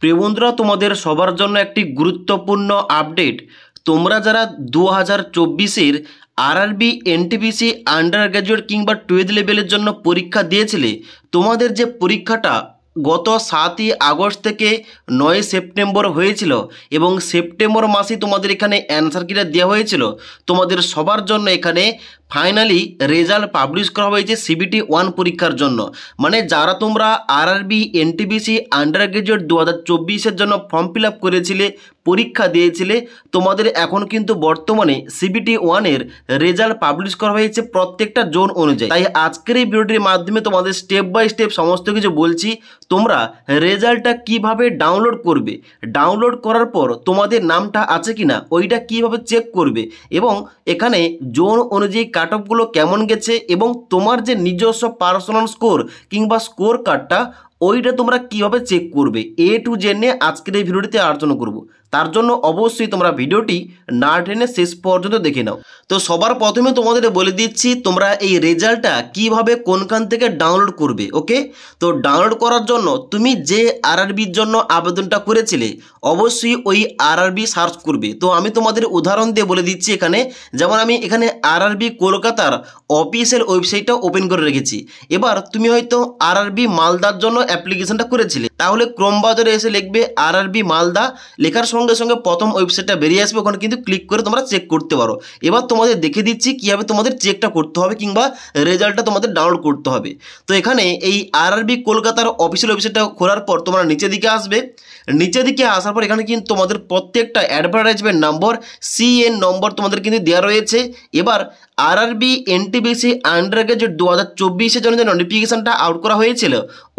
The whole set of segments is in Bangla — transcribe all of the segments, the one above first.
প্রিয় বন্ধুরা, তোমাদের সবার জন্য একটি গুরুত্বপূর্ণ আপডেট। তোমরা যারা 2024-এর আরআরবি এনটিপিসি আন্ডার গ্র্যাজুয়েট কিংবা 12 লেভেলের জন্য পরীক্ষা দিয়েছিলে, তোমাদের যে পরীক্ষাটা গত 7ই আগস্ট থেকে 9 সেপ্টেম্বর হয়েছিল এবং সেপ্টেম্বর মাসে তোমাদের এখানে অ্যান্সার কিটা দেওয়া হয়েছিল, তোমাদের সবার জন্য এখানে ফাইনালি রেজাল্ট পাবলিশ করা হয়েছে সিবিটি 1 পরীক্ষার জন্য। মানে যারা তোমরা আরআরবি এনটিপিসি আন্ডার গ্র্যাজুয়েট 2024-এর জন্য ফর্ম ফিল আপ করেছিলে, পরীক্ষা দিয়েছিলে, তোমাদের এখন কিন্তু বর্তমানে সিবিটি 1-এর রেজাল্ট পাবলিশ করা হয়েছে প্রত্যেকটা জোন অনুযায়ী। তাই আজকের এই ভিডিওটির মাধ্যমে তোমাদের স্টেপ বাই স্টেপ সমস্ত কিছু বলছি। তোমরা রেজাল্টটা কিভাবে ডাউনলোড করবে, ডাউনলোড করার পর তোমাদের নামটা আছে কিনা ওইটা কিভাবে চেক করবে, এবং এখানে জোন অনুযায়ী কাট অফগুলো কেমন গেছে, এবং তোমার যে নিজস্ব পার্সোনাল স্কোর কিংবা স্কোর কার্ডটা ওইটা তোমরা কিভাবে চেক করবে, এ টু জেড নিয়ে আজকের এই ভিডিওটিতে আলোচনা করব। তার জন্য অবশ্যই তোমরা ভিডিওটি না টেনে শেষ পর্যন্ত দেখে নাও। তো সবার প্রথমে তোমাদের বলে দিচ্ছি তোমরা এই রেজাল্টটা কিভাবে কোনখান থেকে ডাউনলোড করবে। ওকে, তো ডাউনলোড করার জন্য তুমি যে আরআরবির জন্য আবেদনটা করেছিলে অবশ্যই ওই আরআরবি সার্চ করবে। তো আমি তোমাদের উদাহরণ দিয়ে বলে দিচ্ছি এখানে, যেমন আমি এখানে আরআরবি কলকাতার অফিসিয়াল ওয়েবসাইটটা ওপেন করে রেখেছি। এবার তুমি হয়তো আরআরবি মালদার জন্য অ্যাপ্লিকেশনটা করেছিলে, তাহলে ক্রোম ব্রাউজারে এসে লিখবে আরআরবি মালদা, লেখার সঙ্গে সঙ্গে প্রথম ওয়েবসাইটটা বেরিয়ে আসবে, ওখানে কিন্তু ক্লিক করে তোমরা চেক করতে পারো। এবার তোমাদের দেখে দিচ্ছি কীভাবে তোমাদের চেকটা করতে হবে কিংবা রেজাল্টটা তোমাদের ডাউনলোড করতে হবে। তো এখানে এই আরআরবি কলকাতার অফিসিয়াল ওয়েবসাইটটা খোলার পর তোমরা নিচের দিকে আসবে। নিচের দিকে আসার পর এখানে কিন্তু তোমাদের প্রত্যেকটা অ্যাডভার্টাইজমেন্ট নম্বর, সিএন নম্বর তোমাদের কিন্তু দেওয়া রয়েছে। এবার আরআরবি এনটিপিসি আন্ডার গ্র্যাজুয়েট 2024-এর জন্য যে নোটিফিকেশানটা আউট করা হয়েছিল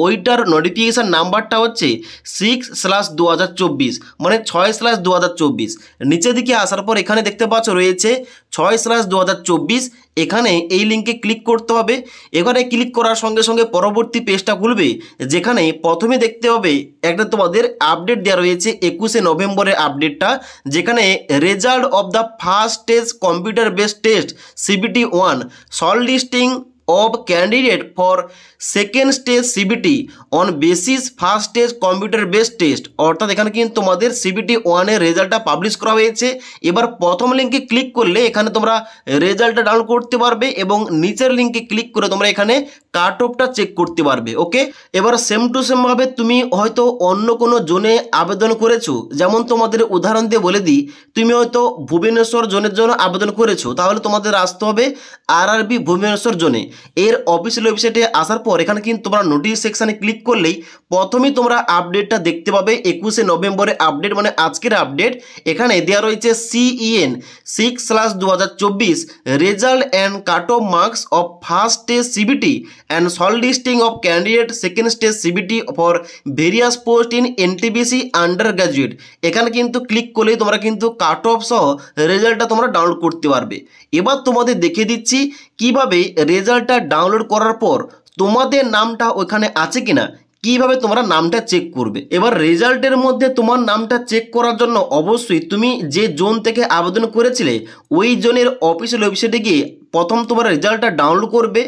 ওইটার নোটিফিকেশান নাম্বারটা হচ্ছে 6/2024, মানে 6/2024। নিচের দিকে আসার পর এখানে দেখতে পাচ্ছ রয়েছে 6/2024। এখানে এই লিঙ্কে ক্লিক করতে হবে। এখানে ক্লিক করার সঙ্গে সঙ্গে পরবর্তী পেজটা খুলবে, যেখানে প্রথমে দেখতে হবে একটা তোমাদের আপডেট দেওয়া রয়েছে 21শে নভেম্বরের আপডেটটা, যেখানে result of the first stage computer based test CBT 1 short listing of candidate for second stage CBT on basis first stage computer based test। অর্থাৎ এখানে কিন্তু তোমাদের CBT 1 এর রেজাল্টটা পাবলিশ করা হয়েছে। এবার প্রথম লিঙ্কে ক্লিক করলে এখানে তোমরা রেজাল্টটা ডাউনলোড করতে পারবে এবং নিচের লিঙ্কে ক্লিক করে তোমরা এখানে কাট অফটা চেক করতে পারবে। ওকে, এবার সেম টু সেম ভাবে তুমি হয়তো অন্য কোনো জোনে আবেদন করেছো, যেমন তোমাদের উদাহরণ দিয়ে বলে দিই, তুমি হয়তো ভুবনেশ্বর জোনের জন্য আবেদন করেছো, তাহলে তোমাদের আসতে হবে আরআরবি ভুবনেশ্বর জোনে। এর অফিসিয়াল ওয়েবসাইটে আসার পর এখানে কিন্তু তোমরা নোটিশ সেকশানে ক্লিক করলেই প্রথমেই তোমরা আপডেটটা দেখতে পাবে 21শে নভেম্বরের আপডেট, মানে আজকের আপডেট। এখানে দেওয়া রয়েছে CEN 6/2024 result and cut off marks of first stage CBT and short listing of candidate second stage CBT for various post in NTPC under graduate. এখানে কিন্তু ক্লিক করলেই তোমরা কিন্তু কাট অফ সহ রেজাল্টটা তোমরা ডাউনলোড করতে পারবে। এবার তোমাদের দেখিয়ে দিচ্ছি কিভাবে রেজাল্টটা ডাউনলোড করার পর তোমাদের নামটা ওখানে আছে কিনা, কিভাবে তোমরা নামটা চেক করবে। এবার রেজাল্টের মধ্যে তোমার নামটা চেক করার জন্য অবশ্যই তুমি যে জোন থেকে আবেদন করেছিলে ওই জোনের অফিসিয়াল ওয়েবসাইটে গিয়ে প্রথম তোমার রেজাল্টটা ডাউনলোড করবে।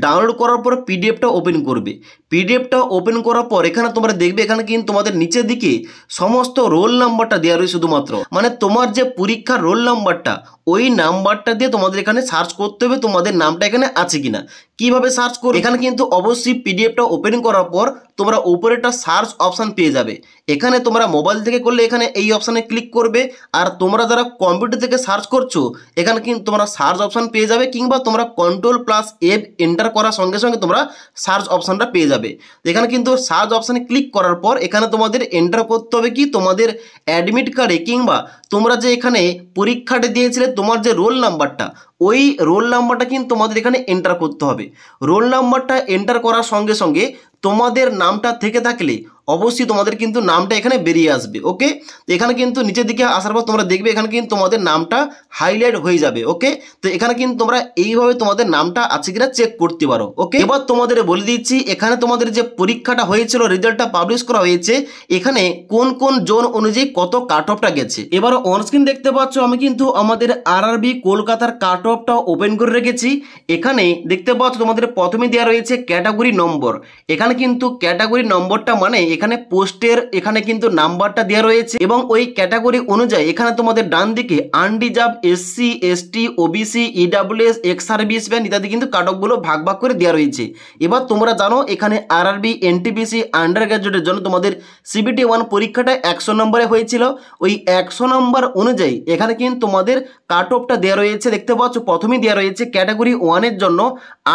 ডাউনলোড করার পর পিডিএফটা ওপেন করবে। পিডিএফটা ওপেন করার পর এখানে তোমরা দেখবে এখানে কিন্তু তোমাদের নিচের দিকে সমস্ত রোল নাম্বারটা দেওয়া রয়েছে শুধুমাত্র, মানে তোমার যে পরীক্ষার রোল নাম্বারটা ওই নাম্বারটা দিয়ে তোমাদের এখানে সার্চ করতে হবে তোমাদের নামটা এখানে আছে কিনা। কিভাবে সার্চ করবে, এখানে কিন্তু অবশ্যই পিডিএফটা ওপেন করার পর তোমরা উপরে একটা সার্চ অপশান পেয়ে যাবে। এখানে তোমরা মোবাইল থেকে করলে এখানে এই অপশানে ক্লিক করবে, আর তোমরা যারা কম্পিউটার থেকে সার্চ করছো এখানে কিন্তু তোমরা সার্চ অপশান পেয়ে যাবে, কিংবা তোমরা Ctrl+F এন্টার করার সঙ্গে সঙ্গে তোমরা সার্চ অপশানটা পেয়ে যাবে। এখানে কিন্তু সার্চ অপশানে ক্লিক করার পর এখানে তোমাদের এন্টার করতে হবে কি তোমাদের অ্যাডমিট কার্ডে কিংবা তোমরা যে এখানে পরীক্ষাটা দিয়েছিলে তোমার যে রোল নাম্বারটা ওই রোল নাম্বারটা কিন্তু তোমাদের এখানে এন্টার করতে হবে। রোল নাম্বারটা এন্টার করার সঙ্গে সঙ্গে তোমাদের নামটা থেকে থাকলে অবশ্যই তোমাদের কিন্তু নামটা এখানে বেরিয়ে আসবে। ওকে, তো এখানে কিন্তু নিচের দিকে আসার পর তোমরা দেখবে এখানে কিন্তু তোমাদের নামটা হাইলাইট হয়ে যাবে। ওকে, তো এখানে কিন্তু তোমরা এইভাবে তোমাদের নামটা আছে কিনা চেক করতে পারো। ওকে, এবার তোমাদের বলে দিচ্ছি এখানে তোমাদের যে পরীক্ষাটা হয়েছিল রেজাল্টটা পাবলিশ করা হয়েছে, এখানে কোন কোন জোন অনুযায়ী কত কাট অফটা গেছে। এবার অনস্ক্রিন দেখতে পাচ্ছ আমি কিন্তু আমাদের আরআরবি কলকাতার কাট অফটা ওপেন করে রেখেছি। এখানে দেখতে পাচ্ছ তোমাদের প্রথমে দেওয়া রয়েছে ক্যাটাগরি নম্বর। এখানে কিন্তু ক্যাটাগরি নম্বরটা মানে এখানে পোস্টের এখানে কিন্তু নাম্বারটা দেওয়া রয়েছে এবং ওই ক্যাটাগরি অনুযায়ী এখানে তোমাদের ডান দিকে unreserved, SC, ST, OBC, EWS, ex serviceman ইত্যাদি কিন্তু কাট অফগুলো ভাগ ভাগ করে দেওয়া রয়েছে। এবার তোমরা জানো এখানে আরআরবি, এনটিপিসি, আন্ডার গ্র্যাজুয়েটের জন্য তোমাদের সিবিটি 1 পরীক্ষাটা 100 নম্বরে হয়েছিল। ওই 100 নম্বর অনুযায়ী এখানে কিন্তু তোমাদের কাট অফটা দেওয়া রয়েছে। দেখতে পাচ্ছ প্রথমেই দেওয়া রয়েছে ক্যাটাগরি 1-এর জন্য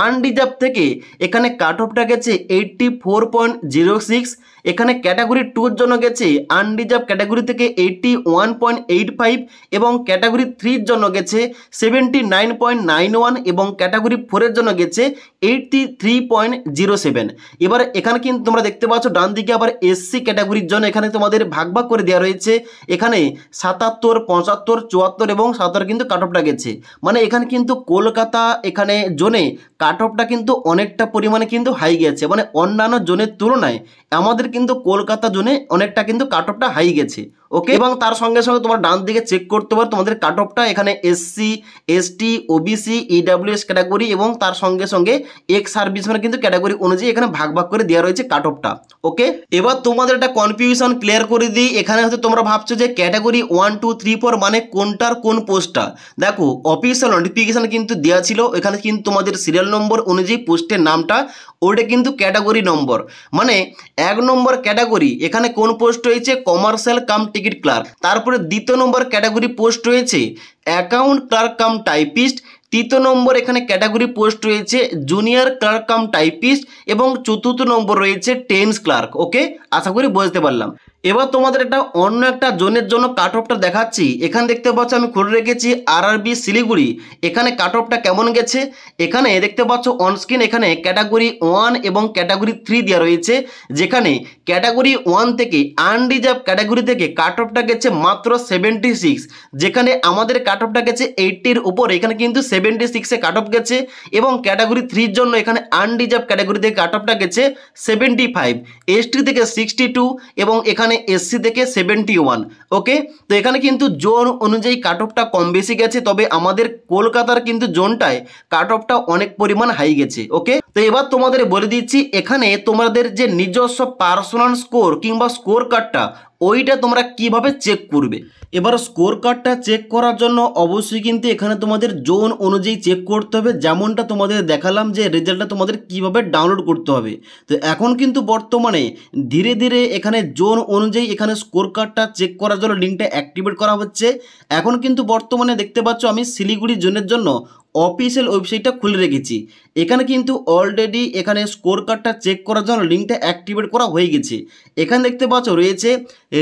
আনরিজার্ভ থেকে এখানে কাট অফটা গেছে 84.06। এখানে ক্যাটাগরি 2-এর জন্য গেছে আনরিজার্ভ ক্যাটাগরি থেকে 81.85 এবং ক্যাটাগরি 3-এর জন্য গেছে 79.91 এবং ক্যাটাগরি 4-এর জন্য গেছে 83.07। এবার এখানে কিন্তু তোমরা দেখতে পাচ্ছ ডান দিকে আবার এসসি ক্যাটাগরির জন্য এখানে তোমাদের ভাগ ভাগ করে দেওয়া রয়েছে। এখানে 77, 75, 74 এবং 77 কিন্তু কাট অফটা গেছে। মানে এখানে কিন্তু কলকাতা এখানে জোনে কাট অফটা কিন্তু অনেকটা পরিমাণে কিন্তু হাই গেছে, মানে অন্যান্য জোনের তুলনায় আমাদের কিন্তু কলকাতা জোনে অনেকটা কিন্তু কাট অফটা হাই গেছে। ওকে, এবং তার সঙ্গে সঙ্গে তোমার ডান দিকে চেক করতে পারো তোমাদের কাট অফটা এখানে SC, ST, OBC, EWS category এবং তার সঙ্গে সঙ্গে এক্স সার্ভিসম্যান কিন্তু ক্যাটাগরি অনুযায়ী এখানে ভাগ ভাগ করে দেওয়া রয়েছে কাট অফটা। ওকে, এবার তোমাদের একটা কনফিউশন ক্লিয়ার করে দিই। এখানে হয়তো তোমরা ভাবছো যে ক্যাটাগরি 1, 2, 3, 4 মানে কোনটার কোন পোস্টটা। দেখো অফিসিয়াল নোটিফিকেশন কিন্তু দেওয়া ছিল, এখানে কিন্তু তোমাদের সিরিয়াল নম্বর অনুযায়ী পোস্টের নামটা ওটা কিন্তু ক্যাটাগরি নম্বর। মানে 1 নম্বর ক্যাটাগরি এখানে কোন পোস্ট রয়েছে, কমার্শিয়াল কাম টিকিট ক্লার্ক। তারপরে 2 নম্বর ক্যাটাগরি পোস্ট রয়েছে account clerk cum typist. 3 number এখানে ক্যাটাগরি পোস্ট রয়েছে জুনিয়র ক্লার্ক কাম টাইপিস্ট এবং 4 নম্বর রয়েছে টেন্স ক্লার্ক। ওকে, আশা করি বুঝতে পারলাম। এবার তোমাদের একটা অন্য একটা জোনের জন্য কাট অফটা দেখাচ্ছি। এখানে দেখতে পাচ্ছ আমি খুলে রেখেছি আরআরবি শিলিগুড়ি। এখানে কাট অফটা কেমন গেছে এখানে দেখতে পাচ্ছ অনস্ক্রিন। এখানে ক্যাটাগরি 1 এবং ক্যাটাগরি 3 দেওয়া রয়েছে, যেখানে ক্যাটাগরি 1 থেকে আনরিজার্ভ ক্যাটাগরি থেকে কাট অফটা গেছে মাত্র 76, যেখানে আমাদের কাট অফটা গেছে 80-এর উপর। এখানে কিন্তু 76-এ কাট অফ গেছে এবং ক্যাটাগরি 3-র জন্য এখানে আনরিজার্ভ ক্যাটাগরি থেকে কাট অফটা গেছে 75, এসটি থেকে 62 এবং এখানে এসসি থেকে 71। ওকে, তো এখানে কিন্তু জোন অনুযায়ী কাট অফটা কম বেশি গেছে, তবে আমাদের কলকাতার কিন্তু জোনটায় কাট অফটা অনেক পরিমাণ হাই গেছে। ওকে, তো এবার তোমাদের বলে দিচ্ছি এখানে তোমাদের যে নিজস্ব পার্সোনাল স্কোর কিংবা স্কোর কার্ডটা ওইটা তোমরা কিভাবে চেক করবে। এবার স্কোর কার্ডটা চেক করার জন্য অবশ্যই কিন্তু এখানে তোমাদের জোন অনুযায়ী চেক করতে হবে, যেমনটা তোমাদের দেখালাম যে রেজাল্টটা তোমাদের কিভাবে ডাউনলোড করতে হবে। তো এখন কিন্তু বর্তমানে ধীরে ধীরে এখানে জোন অনুযায়ী এখানে স্কোর কার্ডটা চেক করার জন্য লিঙ্কটা অ্যাক্টিভেট করা হচ্ছে। এখন কিন্তু বর্তমানে দেখতে পাচ্ছ আমি শিলিগুড়ি জোনের জন্য অফিসিয়াল ওয়েবসাইটটা খুলে রেখেছি। এখানে কিন্তু অলরেডি এখানে স্কোর কার্ডটা চেক করার জন্য লিঙ্কটা অ্যাক্টিভেট করা হয়ে গেছে। এখানে দেখতে পাচ্ছ রয়েছে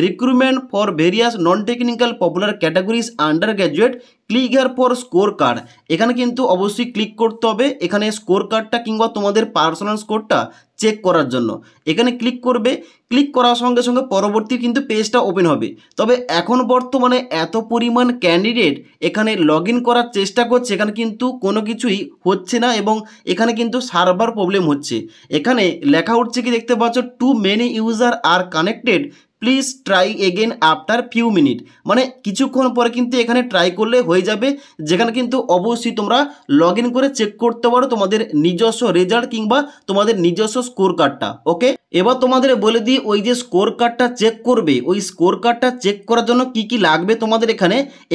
recruitment for various non technical popular categories under graduate, click here for score card. এখানে কিন্তু অবশ্যই ক্লিক করতে হবে এখানে স্কোর কার্ডটা কিংবা তোমাদের পার্সোনাল স্কোরটা চেক করার জন্য। এখানে ক্লিক করবে, ক্লিক করার সঙ্গে সঙ্গে পরবর্তী কিন্তু পেজটা ওপেন হবে। তবে এখন বর্তমানে এত পরিমাণ ক্যান্ডিডেট এখানে লগ ইন করার চেষ্টা করছে, এখানে কিন্তু কোনো কিছুই হচ্ছে না এবং এখানে কিন্তু সার্ভার প্রবলেম হচ্ছে। এখানে লেখা উঠছে কি দেখতে পাচ্ছ, too many user are connected, please try again after few minute. মানে কিছুক্ষণ পরে কিন্তু এখানে ট্রাই করলে হয়ে যাবে, যেখানে কিন্তু অবশ্যই তোমরা লগ ইন করে চেক করতে পারো তোমাদের নিজস্ব রেজাল্ট কিংবা তোমাদের নিজস্ব স্কোর কার্ডটা। ওকে, এবার তোমাদের বলে দিই ওই যে স্কোর কার্ডটা চেক করবে, ওই স্কোর কার্ডটা চেক করার জন্য কি কি লাগবে তোমাদের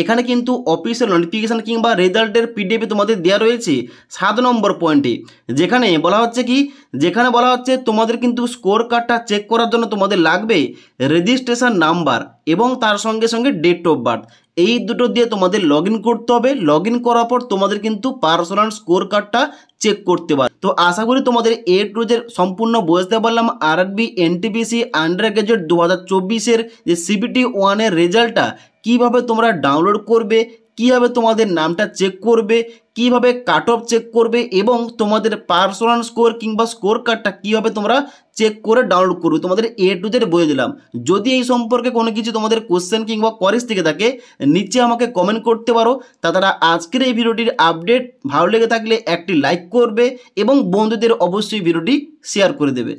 এখানে কিন্তু অফিসিয়াল নোটিফিকেশান কিংবা রেজাল্টের পিডিএফ তোমাদের দেওয়া রয়েছে 7 নম্বর পয়েন্টে, যেখানে বলা হচ্ছে কি, যেখানে বলা হচ্ছে তোমাদের কিন্তু স্কোর কার্ডটা চেক করার জন্য তোমাদের লাগবে রেজিস্ট্রেশন নাম্বার এবং তার সঙ্গে সঙ্গে ডেট অফ বার্থ। এই দুটো দিয়ে তোমাদের লগ ইন করতে হবে। লগ ইন করার পর তোমাদের কিন্তু পার্সোনাল স্কোর কার্ডটা চেক করতে পারবে। তো আশা করি তোমাদের এ টু জেড সম্পূর্ণ বুঝতে পারলাম আরআরবি এনটিপিসি আন্ডার গ্র্যাজুয়েট 2024-এর যে সিবিটি 1-এর রেজাল্টটা কিভাবে তোমরা ডাউনলোড করবে, কিভাবে তোমাদের নামটা চেক করবে, কিভাবে কাট অফ চেক করবে এবং তোমাদের পার্সোনাল স্কোর কিংবা স্কোর কার্ডটা কিভাবে তোমরা চেক করে ডাউনলোড করবে, তোমাদের এ টু জেড বলে দিলাম। যদি এই সম্পর্কে কোনো কিছু তোমাদের কোশ্চেন কিংবা কোয়ারিজ থেকে থাকে নিচে আমাকে কমেন্ট করতে পারো। তাছাড়া আজকের এই ভিডিওটির আপডেট ভালো লেগে থাকলে একটি লাইক করবে এবং বন্ধুদের অবশ্যই ভিডিওটি শেয়ার করে দেবে।